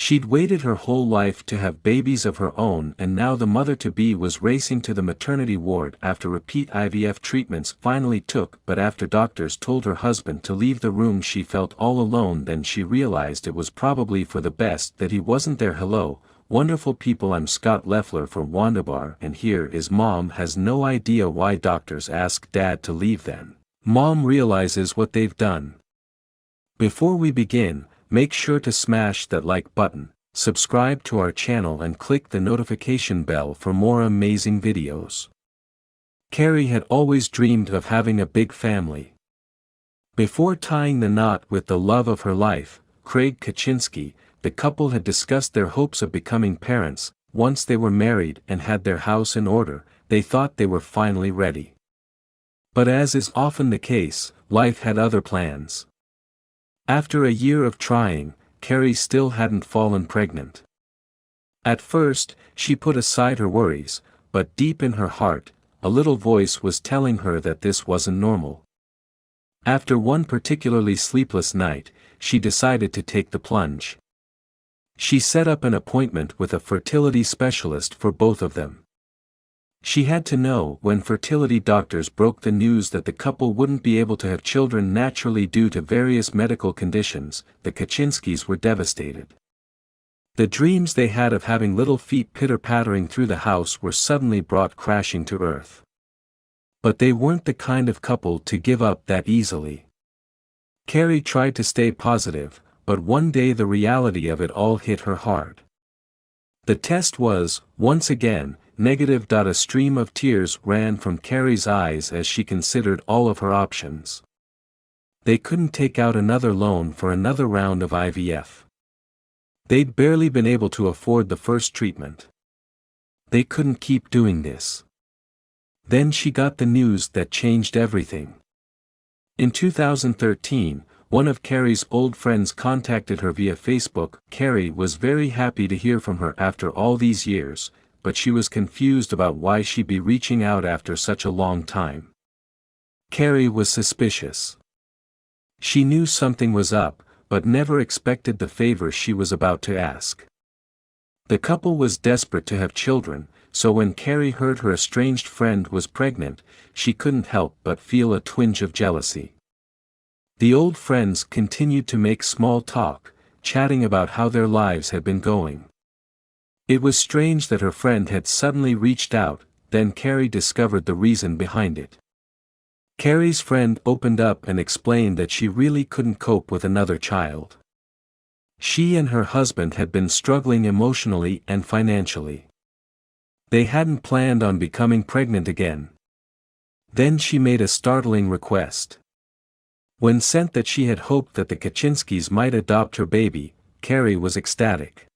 She'd waited her whole life to have babies of her own, and now the mother-to-be was racing to the maternity ward after repeat IVF treatments finally took. But after doctors told her husband to leave the room, she felt all alone. Then she realized it was probably for the best that he wasn't there. Hello, wonderful people, I'm Scott Leffler for Wonderbar, and here is Mom has no idea why doctors ask Dad to leave. Then Mom realizes what they've done. Before we begin, make sure to smash that like button, subscribe to our channel and click the notification bell for more amazing videos. Carrie had always dreamed of having a big family. Before tying the knot with the love of her life, Craig Kaczynski, the couple had discussed their hopes of becoming parents. Once they were married and had their house in order, they thought they were finally ready. But as is often the case, life had other plans. After a year of trying, Carrie still hadn't fallen pregnant. At first, she put aside her worries, but deep in her heart, a little voice was telling her that this wasn't normal. After one particularly sleepless night, she decided to take the plunge. She set up an appointment with a fertility specialist for both of them. She had to know when fertility doctors broke the news that the couple wouldn't be able to have children naturally due to various medical conditions. The Kaczynskis were devastated. The dreams they had of having little feet pitter-pattering through the house were suddenly brought crashing to earth. But they weren't the kind of couple to give up that easily. Carrie tried to stay positive, but one day the reality of it all hit her hard. The test was, once again, negative. A stream of tears ran from Carrie's eyes as she considered all of her options. They couldn't take out another loan for another round of IVF. They'd barely been able to afford the first treatment. They couldn't keep doing this. Then she got the news that changed everything. In 2013, one of Carrie's old friends contacted her via Facebook. Carrie was very happy to hear from her after all these years, but she was confused about why she'd be reaching out after such a long time. Carrie was suspicious. She knew something was up, but never expected the favor she was about to ask. The couple was desperate to have children, so when Carrie heard her estranged friend was pregnant, she couldn't help but feel a twinge of jealousy. The old friends continued to make small talk, chatting about how their lives had been going. It was strange that her friend had suddenly reached out. Then Carrie discovered the reason behind it. Carrie's friend opened up and explained that she really couldn't cope with another child. She and her husband had been struggling emotionally and financially. They hadn't planned on becoming pregnant again. Then she made a startling request. When sent that she had hoped that the Kaczynskis might adopt her baby, Carrie was ecstatic.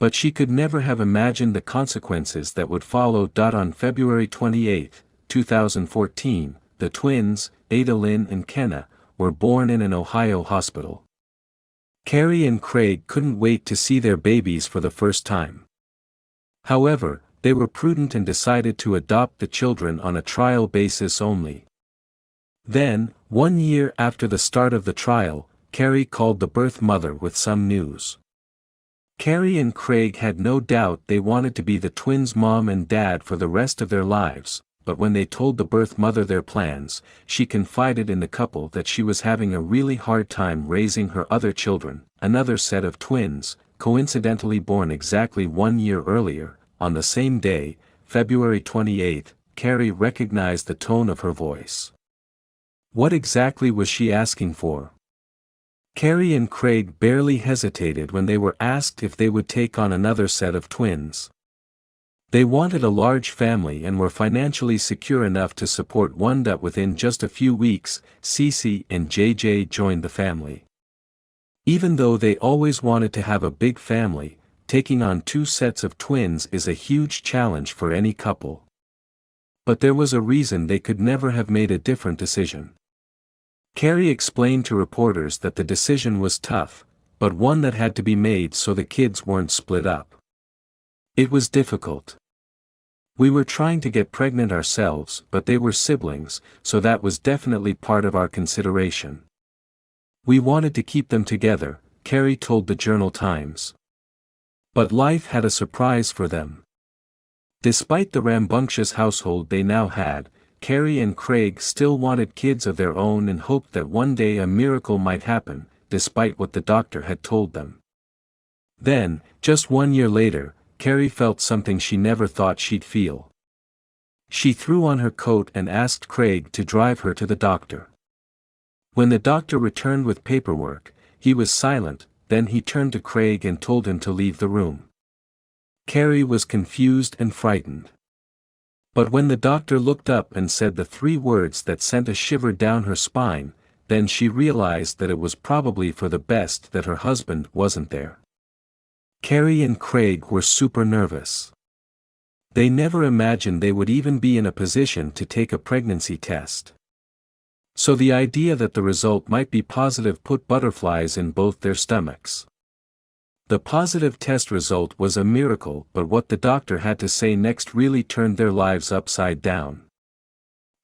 But she could never have imagined the consequences that would follow. On February 28, 2014, the twins, Ada Lynn and Kenna, were born in an Ohio hospital. Carrie and Craig couldn't wait to see their babies for the first time. However, they were prudent and decided to adopt the children on a trial basis only. Then, 1 year after the start of the trial, Carrie called the birth mother with some news. Carrie and Craig had no doubt they wanted to be the twins' mom and dad for the rest of their lives, but when they told the birth mother their plans, she confided in the couple that she was having a really hard time raising her other children, another set of twins, coincidentally born exactly 1 year earlier. On the same day, February 28, Carrie recognized the tone of her voice. What exactly was she asking for? Carrie and Craig barely hesitated when they were asked if they would take on another set of twins. They wanted a large family and were financially secure enough to support one. Within just a few weeks, Cece and JJ joined the family. Even though they always wanted to have a big family, taking on 2 sets of twins is a huge challenge for any couple. But there was a reason they could never have made a different decision. Carrie explained to reporters that the decision was tough, but one that had to be made so the kids weren't split up. It was difficult. We were trying to get pregnant ourselves, but they were siblings, so that was definitely part of our consideration. We wanted to keep them together, Carrie told the Journal Times. But life had a surprise for them. Despite the rambunctious household they now had, Carrie and Craig still wanted kids of their own and hoped that one day a miracle might happen, despite what the doctor had told them. Then, just 1 year later, Carrie felt something she never thought she'd feel. She threw on her coat and asked Craig to drive her to the doctor. When the doctor returned with paperwork, he was silent, then he turned to Craig and told him to leave the room. Carrie was confused and frightened. But when the doctor looked up and said the 3 words that sent a shiver down her spine, then she realized that it was probably for the best that her husband wasn't there. Carrie and Craig were super nervous. They never imagined they would even be in a position to take a pregnancy test. So the idea that the result might be positive put butterflies in both their stomachs. The positive test result was a miracle, but what the doctor had to say next really turned their lives upside down.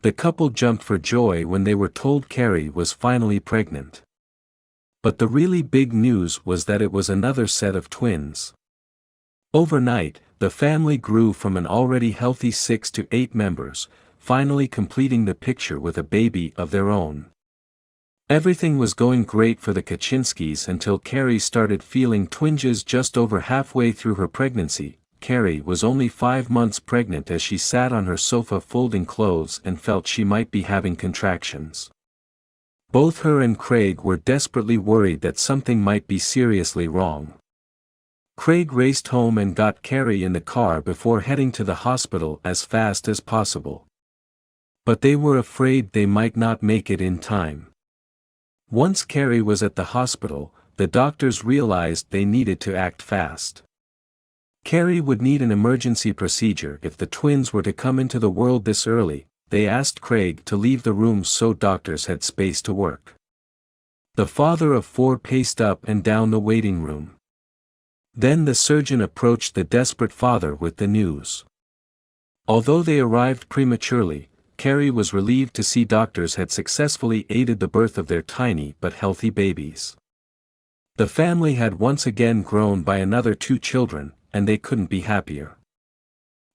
The couple jumped for joy when they were told Carrie was finally pregnant. But the really big news was that it was another set of twins. Overnight, the family grew from an already healthy 6 to 8 members, finally completing the picture with a baby of their own. Everything was going great for the Kaczynskis until Carrie started feeling twinges just over halfway through her pregnancy. Carrie was only 5 months pregnant as she sat on her sofa folding clothes and felt she might be having contractions. Both her and Craig were desperately worried that something might be seriously wrong. Craig raced home and got Carrie in the car before heading to the hospital as fast as possible. But they were afraid they might not make it in time. Once Carrie was at the hospital, the doctors realized they needed to act fast. Carrie would need an emergency procedure if the twins were to come into the world this early. They asked Craig to leave the room so doctors had space to work. The father of 4 paced up and down the waiting room. Then the surgeon approached the desperate father with the news. Although they arrived prematurely, Carrie was relieved to see doctors had successfully aided the birth of their tiny but healthy babies. The family had once again grown by another 2 children, and they couldn't be happier.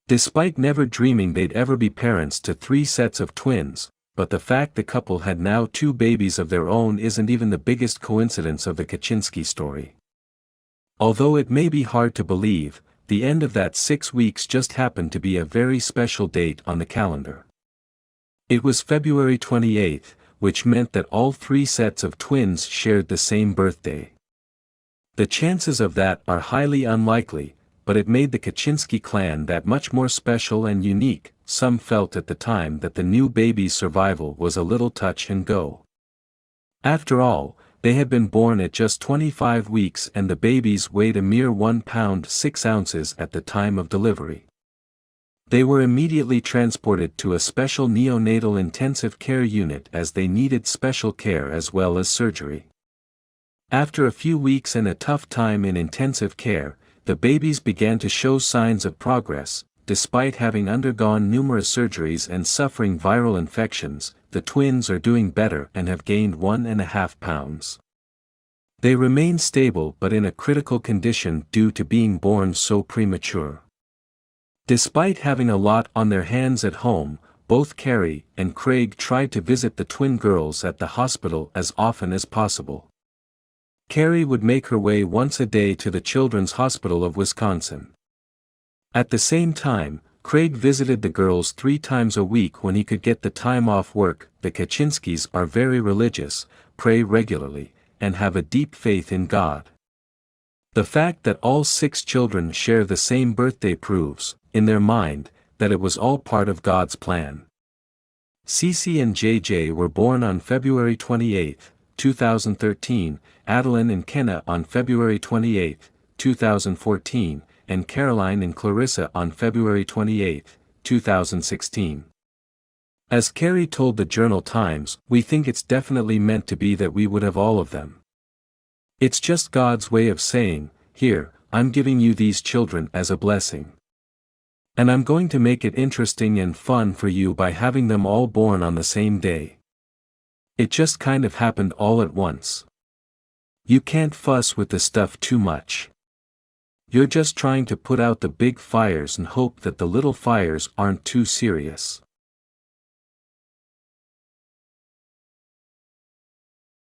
Despite never dreaming they'd ever be parents to 3 sets of twins, but the fact the couple had now 2 babies of their own isn't even the biggest coincidence of the Kaczynski story. Although it may be hard to believe, the end of that 6 weeks just happened to be a very special date on the calendar. It was February 28th, which meant that all 3 sets of twins shared the same birthday. The chances of that are highly unlikely, but it made the Kaczynski clan that much more special and unique. Some felt at the time that the new baby's survival was a little touch and go. After all, they had been born at just 25 weeks and the babies weighed a mere 1 pound 6 ounces at the time of delivery. They were immediately transported to a special neonatal intensive care unit as they needed special care as well as surgery. After a few weeks and a tough time in intensive care, the babies began to show signs of progress. Despite having undergone numerous surgeries and suffering viral infections, the twins are doing better and have gained 1.5 pounds. They remain stable but in a critical condition due to being born so premature. Despite having a lot on their hands at home, both Carrie and Craig tried to visit the twin girls at the hospital as often as possible. Carrie would make her way once a day to the Children's Hospital of Wisconsin. At the same time, Craig visited the girls 3 times a week when he could get the time off work. The Kaczynskis are very religious, pray regularly, and have a deep faith in God. The fact that all 6 children share the same birthday proves, in their mind, that it was all part of God's plan. Cece and JJ were born on February 28, 2013, Adeline and Kenna on February 28, 2014, and Caroline and Clarissa on February 28, 2016. As Carrie told the Journal Times, "We think it's definitely meant to be that we would have all of them. It's just God's way of saying, here, I'm giving you these children as a blessing. And I'm going to make it interesting and fun for you by having them all born on the same day. It just kind of happened all at once. You can't fuss with the stuff too much. You're just trying to put out the big fires and hope that the little fires aren't too serious.